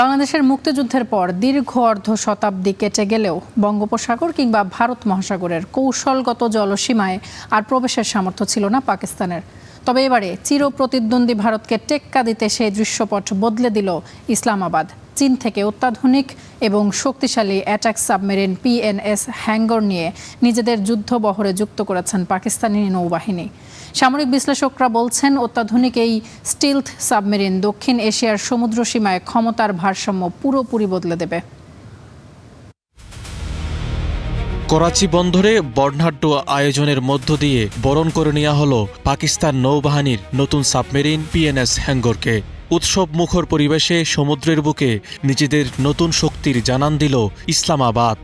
বাংলাদেশের মুক্তিযুদ্ধের পর দীর্ঘ অর্ধ শতাব্দী কেটে গেলেও বঙ্গোপসাগর কিংবা ভারত মহাসাগরের কৌশলগত জলসীমায় আর প্রবেশের সামর্থ্য ছিল না পাকিস্তানের। তবে এবারে চিরপ্রতিদ্বন্দ্বী ভারতকে টেক্কা দিতে সেই দৃশ্যপট বদলে দিল ইসলামাবাদ। চীন থেকে অত্যাধুনিক এবং শক্তিশালী অ্যাটাক সাবমেরিন PNS হ্যাঙ্গর নিয়ে নিজেদের যুদ্ধবহরে যুক্ত করেছেন পাকিস্তানি নৌবাহিনী। সামরিক বিশ্লেষকরা বলছেন, অত্যাধুনিক এই স্টিলথ সাবমেরিন দক্ষিণ এশিয়ার সমুদ্র সীমায় ক্ষমতার ভারসাম্য পুরোপুরি বদলে দেবে। করাচি বন্দরে বর্ণাঢ্য আয়োজনের মধ্য দিয়ে বরণ করে নেওয়া হলো পাকিস্তান নৌবাহিনীর নতুন সাবমেরিন PNS হ্যাঙ্গরকে। উৎসব মুখর পরিবেশে সমুদ্রের বুকে নিজেদের নতুন শক্তির জানান দিল ইসলামাবাদ।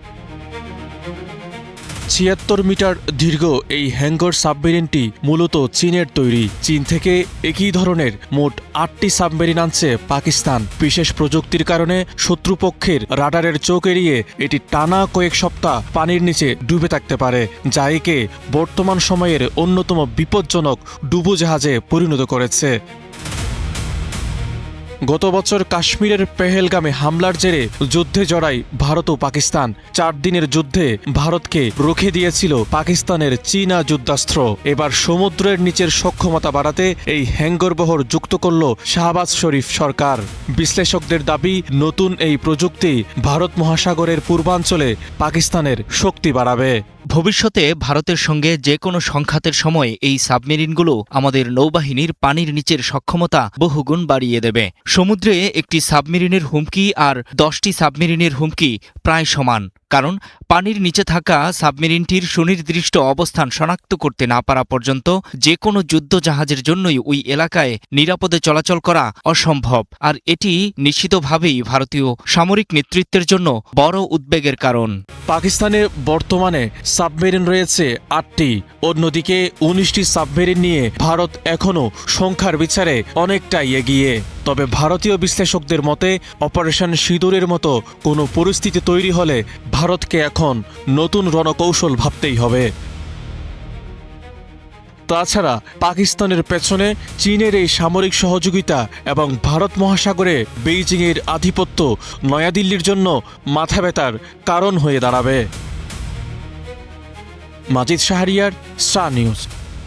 ৭৬ মিটার দীর্ঘ এই হ্যাঙ্গর সাবমেরিনটি মূলত চীনের তৈরি। চীন থেকে একই ধরনের মোট ৮টি সাবমেরিন আনছে পাকিস্তান। বিশেষ প্রযুক্তির কারণে শত্রুপক্ষের রাডারের চোখ এড়িয়ে এটি টানা কয়েক সপ্তাহ পানির নিচে ডুবে থাকতে পারে, যা একে বর্তমান সময়ের অন্যতম বিপজ্জনক ডুবোজাহাজে পরিণত করেছে। গত বছর কাশ্মীরের পেহেলগামে হামলার জেরে যুদ্ধে জড়ায় ভারত ও পাকিস্তান। ৪ দিনের যুদ্ধে ভারতকে রুখে দিয়েছিল পাকিস্তানের চীনা যুদ্ধাস্ত্র। এবার সমুদ্রের নিচের সক্ষমতা বাড়াতে এই হ্যাঙ্গরবহর যুক্ত করল শাহবাজ শরীফ সরকার। বিশ্লেষকদের দাবি, নতুন এই প্রযুক্তি ভারত মহাসাগরের পূর্বাঞ্চলে পাকিস্তানের শক্তি বাড়াবে। ভবিষ্যতে ভারতের সঙ্গে যে কোনো সংঘাতের সময় এই সাবমেরিনগুলো আমাদের নৌবাহিনীর পানির নিচের সক্ষমতা বহুগুণ বাড়িয়ে দেবে। সমুদ্রে একটি সাবমেরিনের হুমকি আর 10টি সাবমেরিনের হুমকি প্রায় সমান, কারণ পানির নিচে থাকা সাবমেরিনটির সুনির্দিষ্ট অবস্থান শনাক্ত করতে না পারা পর্যন্ত যে কোনো যুদ্ধজাহাজের জন্যই ওই এলাকায় নিরাপদে চলাচল করা অসম্ভব। আর এটি নিশ্চিতভাবেই ভারতীয় সামরিক নেতৃত্বের জন্য বড় উদ্বেগের কারণ। পাকিস্তানে বর্তমানে সাবমেরিন রয়েছে 8টি, অন্যদিকে 19টি সাবমেরিন নিয়ে ভারত এখনও সংখ্যার বিচারে অনেকটাই এগিয়ে। তবে ভারতীয় বিশ্লেষকদের মতে, অপারেশন সিঁদুরের মতো কোনো পরিস্থিতি তৈরি হলে ভারতকে এখন নতুন রণকৌশল ভাবতেই হবে। তাছাড়া পাকিস্তানের পেছনে চীনের এই সামরিক সহযোগিতা এবং ভারত মহাসাগরে বেইজিংয়ের আধিপত্য নয়াদিল্লির জন্য মাথা ব্যথার কারণ হয়ে দাঁড়াবে। মাজিদ শাহরিয়ার, স্টার নিউজ।